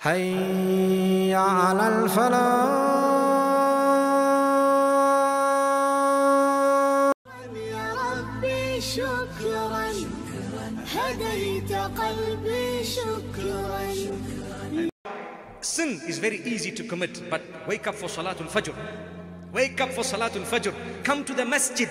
حي على الفلاح. يا ربي شكرا هديت قلبي شكرا. Sin is very easy to commit, but wake up for Salatul Fajr. Wake up for Salatul Fajr. Come to the masjid.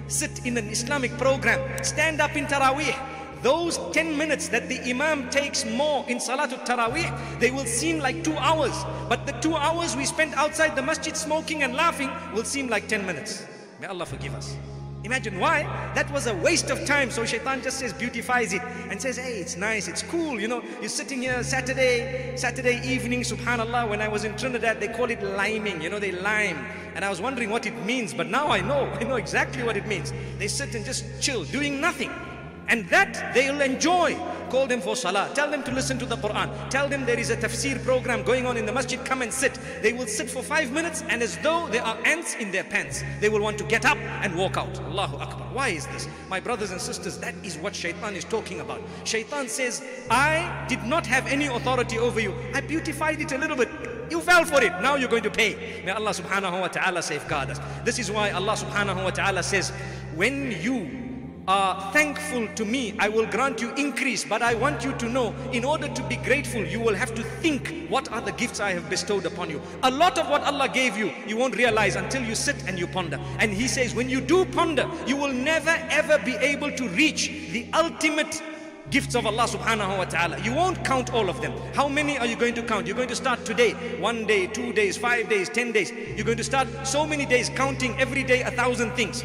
Sit in an Islamic program. Stand up in Taraweeh. Those 10 minutes that the Imam takes more in Salatul Taraweeh, they will seem like 2 hours. But the 2 hours we spent outside the masjid smoking and laughing will seem like 10 minutes. May Allah forgive us. Imagine why? That was a waste of time. So shaitan just says, beautifies it and says, hey, it's nice, it's cool. You know, you're sitting here Saturday evening, subhanallah. When I was in Trinidad, they call it liming. You know, they lime. And I was wondering what it means, but now I know exactly what it means. They sit and just chill, doing nothing. And that they'll enjoy. Call them for salah. Tell them to listen to the Quran. Tell them there is a tafsir program going on in the masjid. Come and sit. They will sit for 5 minutes, and as though there are ants in their pants, they will want to get up and walk out. Allahu Akbar. Why is this? My brothers and sisters, that is what shaitan is talking about. Shaitan says, I did not have any authority over you. I beautified it a little bit. You fell for it. Now you're going to pay. May Allah subhanahu wa ta'ala safeguard us. This is why Allah subhanahu wa ta'ala says, when you are thankful to me, I will grant you increase. But I want you to know, in order to be grateful, you will have to think, what are the gifts I have bestowed upon you? A lot of what Allah gave you, you won't realize until you sit and you ponder. And He says, when you do ponder, you will never ever be able to reach the ultimate gifts of Allah subhanahu wa ta'ala. You won't count all of them. How many are you going to count? You're going to start today, 1 day, 2 days, 5 days, 10 days. You're going to start so many days counting every day 1,000 things.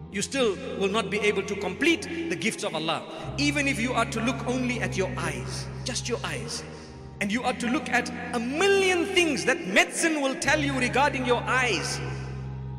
You still will not be able to complete the gifts of Allah. Even if you are to look only at your eyes, just your eyes, and you are to look at 1,000,000 things that medicine will tell you regarding your eyes,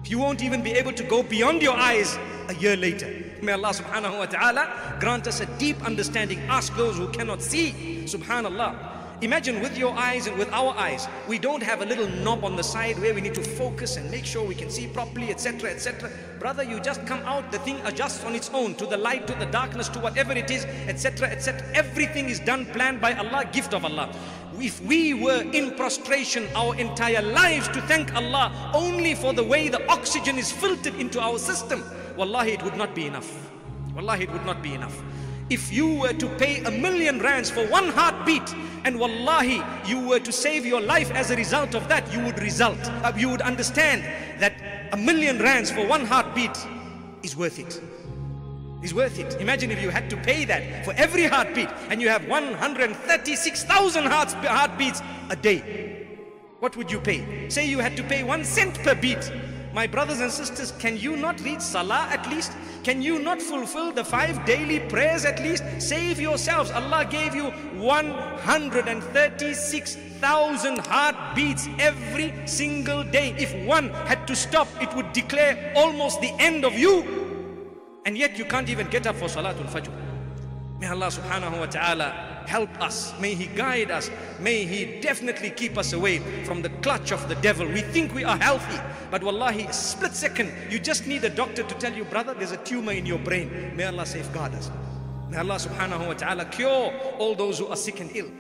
you won't even be able to go beyond your eyes a year later. May Allah subhanahu wa ta'ala grant us a deep understanding. Ask those who cannot see. Subhanallah. Imagine with your eyes and with our eyes, we don't have a little knob on the side where we need to focus and make sure we can see properly, etc., etc. Brother, you just come out, the thing adjusts on its own, to the light, to the darkness, to whatever it is, etc., etc. Everything is done, planned by Allah, gift of Allah. If we were in prostration our entire lives to thank Allah only for the way the oxygen is filtered into our system, wallahi, it would not be enough. Wallahi, it would not be enough. If you were to pay 1,000,000 rands for one heartbeat, and wallahi, you were to save your life as a result of that, you would understand that 1,000,000 rands for one heartbeat is worth it. Is worth it. Imagine if you had to pay that for every heartbeat, and you have 136,000 heartbeats a day. What would you pay? Say you had to pay 1 cent per beat. My brothers and sisters, can you not read salah at least? Can you not fulfill the 5 daily prayers at least? Save yourselves. Allah gave you 136,000 heartbeats every single day. If one had to stop, it would declare almost the end of you. And yet you can't even get up for Salatul Fajr. May Allah subhanahu wa ta'ala help us. May He guide us. May He definitely keep us away from the clutch of the devil. We think we are healthy, but wallahi, a split second, you just need a doctor to tell you, brother, there's a tumor in your brain. May Allah safeguard us. May Allah subhanahu wa ta'ala cure all those who are sick and ill.